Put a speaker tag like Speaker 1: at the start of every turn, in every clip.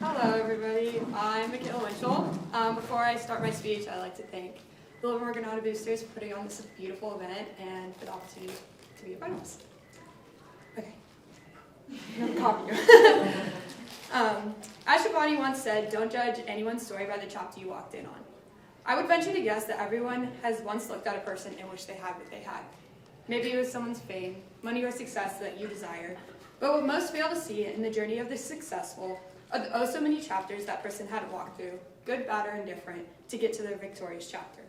Speaker 1: Hello, everybody. I'm Mikayla Winchell. Before I start my speech, I'd like to thank the Livermore-Granada boosters for putting on this beautiful event and for the opportunity to be a part of this. Okay. I'm copy you. As Shabani once said, don't judge anyone's story by the chapter you walked in on. I would venture to guess that everyone has once looked at a person and wished they had what they had. Maybe it was someone's fame, money, or success that you desire. But what most fail to see in the journey of the successful are the oh so many chapters that person had to walk through, good, bad, or indifferent, to get to their victorious chapter.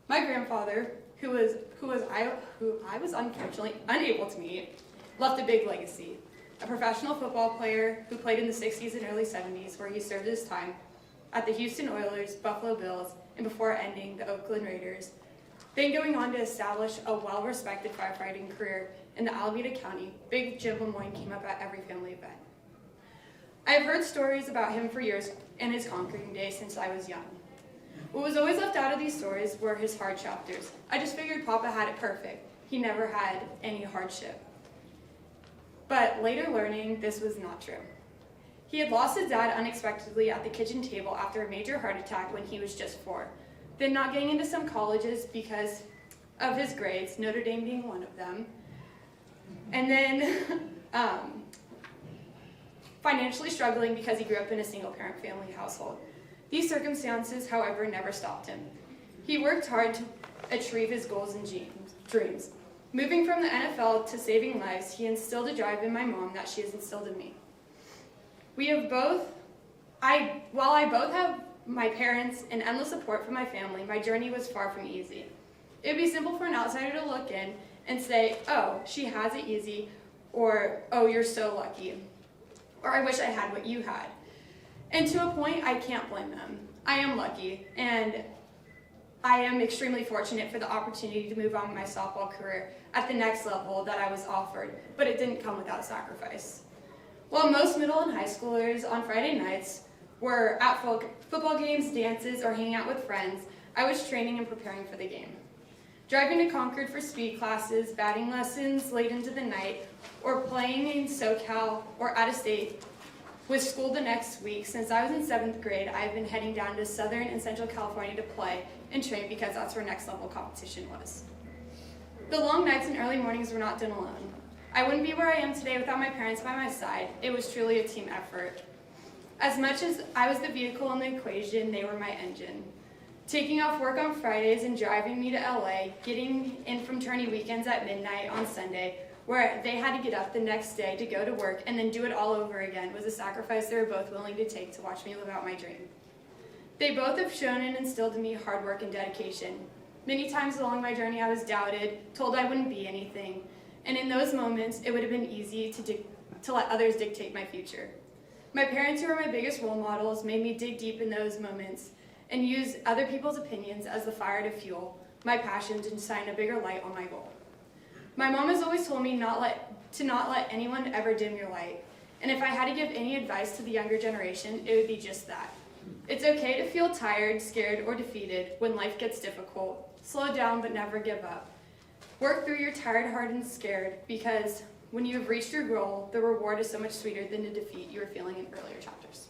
Speaker 1: My grandfather, who I was unfortunately unable to meet, left a big legacy. A professional football player who played in the 60s and early 70s, where he served his time at the Houston Oilers, Buffalo Bills, and before ending the Oakland Raiders, then going on to establish a well-respected firefighting career in the Alameda County. Big Jim Lemoyne came up at every family event. I have heard stories about him for years and his conquering days since I was young. What was always left out of these stories were his hard chapters. I just figured Papa had it perfect. He never had any hardship. But later learning, this was not true. He had lost his dad unexpectedly at the kitchen table after a major heart attack when he was just 4. Then not getting into some colleges because of his grades, Notre Dame being one of them. And then financially struggling because he grew up in a single-parent family household. These circumstances, however, never stopped him. He worked hard to achieve his goals and dreams. Moving from the NFL to saving lives, he instilled a drive in my mom that she has instilled in me. While I both have my parents and endless support from my family, my journey was far from easy. It would be simple for an outsider to look in and say, oh, she has it easy, or oh, you're so lucky, or I wish I had what you had. And to a point, I can't blame them. I am lucky, and I am extremely fortunate for the opportunity to move on with my softball career at the next level that I was offered, but it didn't come without sacrifice. While most middle and high schoolers on Friday nights were at football games, dances, or hanging out with friends, I was training and preparing for the game. Driving to Concord for speed classes, batting lessons late into the night, or playing in SoCal or out of state with school the next week. Since I was in 7th grade, I've been heading down to Southern and Central California to play and train because that's where next level competition was. The long nights and early mornings were not done alone. I wouldn't be where I am today without my parents by my side. It was truly a team effort. As much as I was the vehicle in the equation, they were my engine. Taking off work on Fridays and driving me to LA, getting in from tourney weekends at midnight on Sunday, where they had to get up the next day to go to work and then do it all over again, was a sacrifice they were both willing to take to watch me live out my dream. They both have shown and instilled in me hard work and dedication. Many times along my journey I was doubted, told I wouldn't be anything, and in those moments it would have been easy to let others dictate my future. My parents, who were my biggest role models, made me dig deep in those moments and use other people's opinions as the fire to fuel my passion to shine a bigger light on my goal. My mom has always told me to not let anyone ever dim your light, and if I had to give any advice to the younger generation, it would be just that. It's okay to feel tired, scared, or defeated when life gets difficult. Slow down, but never give up. Work through your tired, hard, and scared, because when you have reached your goal, the reward is so much sweeter than the defeat you were feeling in earlier chapters.